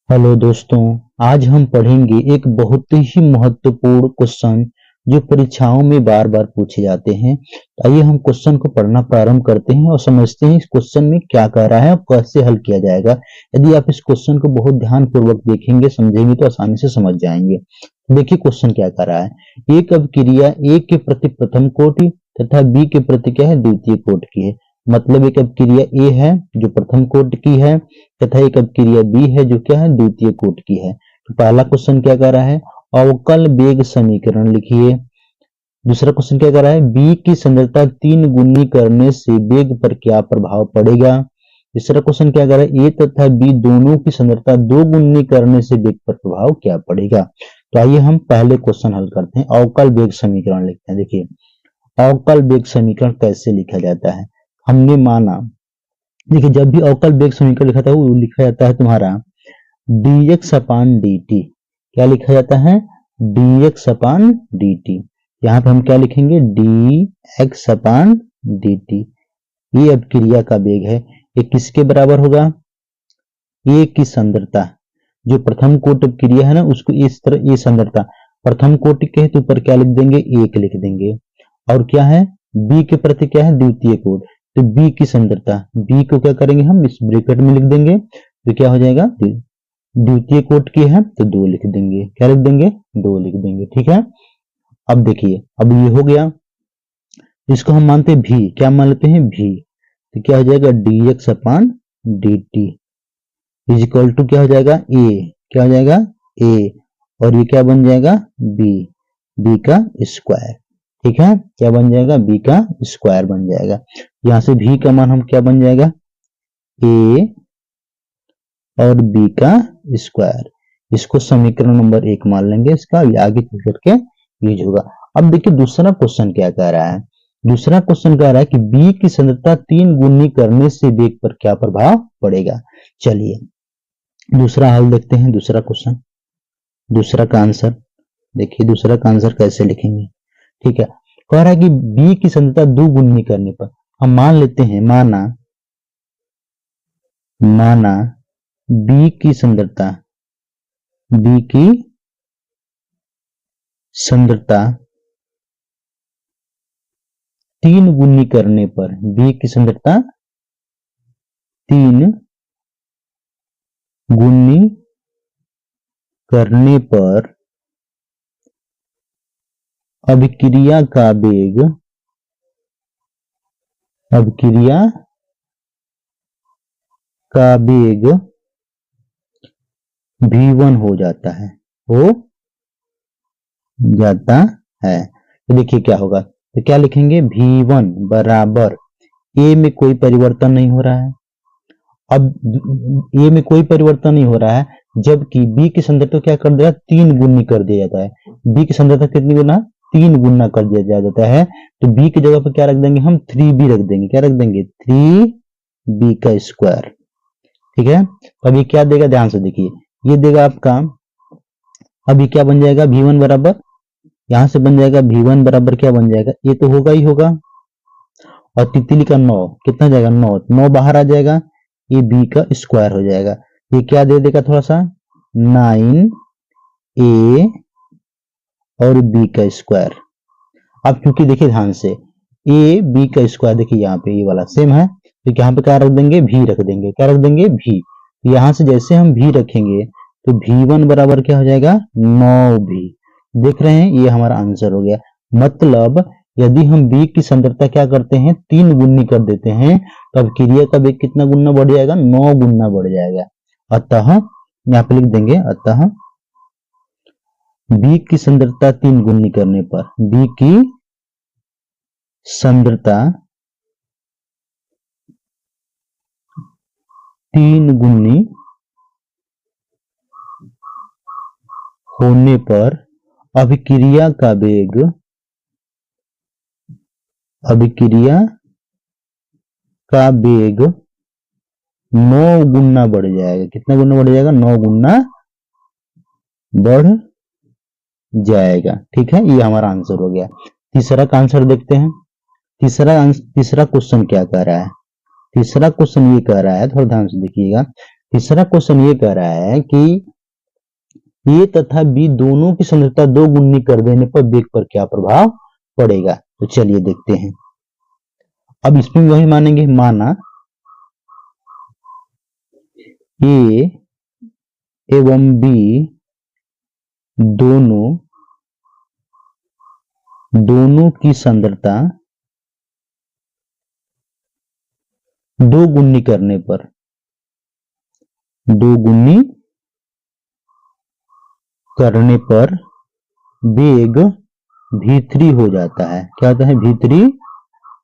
Hello दोस्तों, आज हम पढ़ेंगे एक बहुत ही महत्वपूर्ण क्वेश्चन जो परीक्षाओं में बार बार पूछे जाते हैं। तो आइए हम क्वेश्चन को पढ़ना प्रारंभ करते हैं और समझते हैं इस क्वेश्चन में क्या कह रहा है और कैसे हल किया जाएगा। यदि आप इस क्वेश्चन को बहुत ध्यान पूर्वक देखेंगे समझेंगे तो आसानी से समझ जाएंगे। देखिए क्वेश्चन क्या कह रहा है। एक अभिक्रिया ए के प्रति प्रथम कोटि तथा बी के प्रति क्या है द्वितीय कोटि की है। मतलब एक अभिक्रिया ए है जो प्रथम कोटि की है तथा एक अभिक्रिया बी है जो क्या है द्वितीय कोटि की है। तो पहला क्वेश्चन क्या कर रहा है, अवकल वेग समीकरण लिखिए। दूसरा क्वेश्चन क्या कर रहा है, बी की सांद्रता 3 गुनी करने से वेग पर क्या प्रभाव पड़ेगा। तीसरा क्वेश्चन क्या कर रहा है, ए तथा बी दोनों की सांद्रता 2 गुनी करने से वेग पर प्रभाव क्या पड़ेगा। तो आइए हम पहले क्वेश्चन हल करते हैं। अवकल वेग समीकरण लिखते हैं। देखिए अवकल वेग समीकरण कैसे लिखा जाता है। हमने माना, देखिए जब भी अवकल वेग समीकरण लिखा था वो लिखा जाता है तुम्हारा dx अपान dt। क्या लिखा जाता है, dx अपान dt। यहाँ पे हम क्या लिखेंगे, dx अपान dt। ये अभिक्रिया का वेग है। ये किसके बराबर होगा, ए की सांद्रता। जो प्रथम कोटि अभिक्रिया है ना उसको इस तरह ये सांद्रता प्रथम कोटि के है तो ऊपर क्या लिख देंगे, एक लिख देंगे। और क्या है, बी के प्रति क्या है द्वितीय कोटि, तो बी की सांद्रता, बी को क्या करेंगे हम इस ब्रैकेट में लिख देंगे तो क्या हो जाएगा, द्वितीय कोटि की है तो 2 लिख देंगे। क्या लिख देंगे, 2 लिख देंगे। ठीक है, अब देखिए अब ये हो गया। इसको हम मानते हैं भी, क्या मान लेते हैं भी, तो क्या हो जाएगा dx upon dt is equal to क्या हो जाएगा a। क्या हो जाएगा a और ये क्या बन जाएगा b, b का स्क्वायर। ठीक है, क्या बन जाएगा, b का स्क्वायर बन जाएगा। यहां से v का मान हम क्या बन जाएगा, a और b का स्क्वायर। इसको समीकरण नंबर 1 मान लेंगे, इसका आगे चल करके यूज होगा। अब देखिए दूसरा क्वेश्चन क्या कह रहा है। दूसरा क्वेश्चन कह रहा है कि बी की सांद्रता 3 गुनी करने से वेग पर क्या प्रभाव पड़ेगा। चलिए दूसरा हल देखते हैं। दूसरा क्वेश्चन, दूसरा का आंसर देखिए, दूसरा का आंसर कैसे लिखेंगे। ठीक है, कह रहा है कि बी की सांद्रता 2 गुनी करने पर हम मान लेते हैं, माना बी की सांद्रता 3 गुनी करने पर, बी की सांद्रता 3 गुनी करने पर अभिक्रिया का वेग v1 हो जाता है, तो देखिए क्या होगा, तो क्या लिखेंगे, v1 बराबर a में कोई परिवर्तन नहीं हो रहा है। अब a में कोई परिवर्तन नहीं हो रहा है, जबकि b की सांद्रता क्या कर दिया, 3 गुनी कर दिया जाता है। b की सांद्रता कितनी गुना, 3 गुना कर दिया जाता है। तो b की जगह पर क्या रख देंगे हम, 3b रख देंगे। क्या रख देंगे, 3b का स्क्वायर। ठीक है, अब ये क्या देगा, ध्यान से देखिए, ये देगा आपका, अब ये क्या बन जाएगा, v1 बराबर, यहां से बन जाएगा v1 बराबर क्या बन जाएगा, ये तो होगा ही होगा, और तितली का 9 कितना जाएगा, 9 बाहर आ जाएगा, ये b का स्क्वायर हो जाएगा। ये क्या दे देगा, थोड़ा सा 9a और b का स्क्वायर। अब क्योंकि देखिए ध्यान से a b का स्क्वायर, देखिए यहाँ पे ये वाला सेम है, तो यहाँ पे क्या रख देंगे, v रख देंगे। क्या रख देंगे, v। यहां से जैसे हम v रखेंगे तो v1 बराबर क्या हो जाएगा, 9v। देख रहे हैं, ये हमारा आंसर हो गया। मतलब यदि हम b की सांद्रता क्या करते हैं, 3 गुनी कर देते हैं, तो अब क्रिया का वेग कितना गुना बढ़ जाएगा, 9 गुना बढ़ जाएगा। अतः यहाँ पे लिख देंगे, अतः b की सांद्रता 3 गुनी करने पर, b की सांद्रता 3 गुनी होने पर अभिक्रिया का वेग 9 गुना बढ़ जाएगा। कितना गुना बढ़ जाएगा, 9 गुना बढ़ जाएगा। ठीक है, ये हमारा आंसर हो गया। तीसरा का आंसर देखते हैं। तीसरा क्वेश्चन क्या कह रहा है। तीसरा क्वेश्चन ये कह रहा है, थोड़ा ध्यान से देखिएगा, तीसरा क्वेश्चन ये कह रहा है कि ए तथा बी दोनों की सांद्रता 2 गुनी कर देने पर वेग पर क्या प्रभाव पड़ेगा। तो चलिए देखते हैं। अब इसमें वही मानेंगे, माना ए एवं बी दोनों की सांद्रता 2 गुनी करने पर वेग v3 हो जाता है। क्या होता है? v3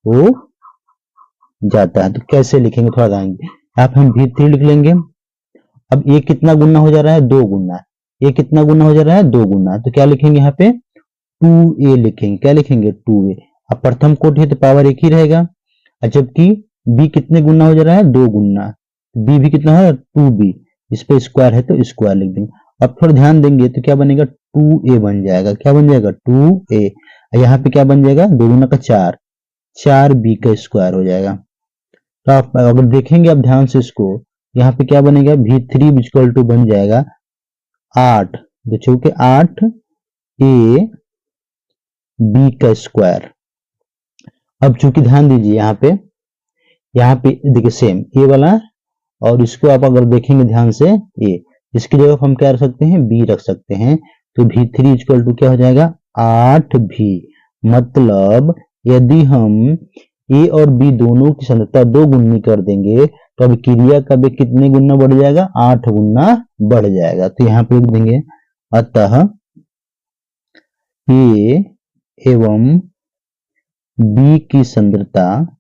हो जाता है। तो कैसे लिखेंगे, थोड़ा आएंगे। यहाँ पे हम v3 लिख लेंगे। अब ये कितना गुना हो जा रहा है? 2 गुना। ये कितना गुना हो जा रहा है? 2 गुना। तो क्या लिखेंगे यहाँ पे? 2a लिखेंगे। क्या लिखेंगे? 2a। अब प्रथम कोटि है तो पावर एक ही रहेगा, जबकि b कितने गुना हो जा रहा है? 2 गुना। b भी कितना है? 2b। इस पे स्क्वायर है तो स्क्वायर लिख देंगे। अब थोड़ा ध्यान देंगे तो क्या बनेगा? 2a बन जाएगा। क्या बन जाएगा? 2a। यहाँ पे क्या बन जाएगा? 2 गुना का 4, 4b का स्क्वायर हो जाएगा। तो आप अगर देखेंगे आप ध्यान से इसको, यहाँ पे क्या बनेगा? v3 इक्वल टू बन जाएगा 8, जो कि 8a b का स्क्वायर। अब चूंकि ध्यान दीजिए यहाँ पे देखिए सेम ए वाला, और इसको आप अगर देखेंगे ध्यान से ए, इसकी जगह हम क्या रख सकते हैं? बी रख सकते हैं। तो v3 इक्वल टू क्या हो जाएगा? 8v। मतलब यदि हम ए और बी दोनों की सांद्रता 2 गुनी कर देंगे तो अब क्रिया का वेग कितने गुना बढ़ जाएगा? 8 गुना बढ़ जाएगा। तो यहाँ पे लिख देंगे, अतः ए एवं बी की सांद्रता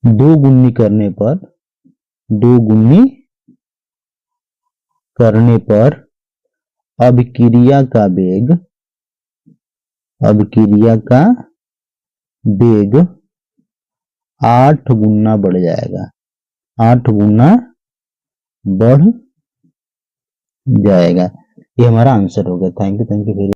2 गुनी करने पर अभिक्रिया का वेग 8 गुना बढ़ जाएगा। 8 गुना बढ़ जाएगा। ये हमारा आंसर हो गया। Thank you very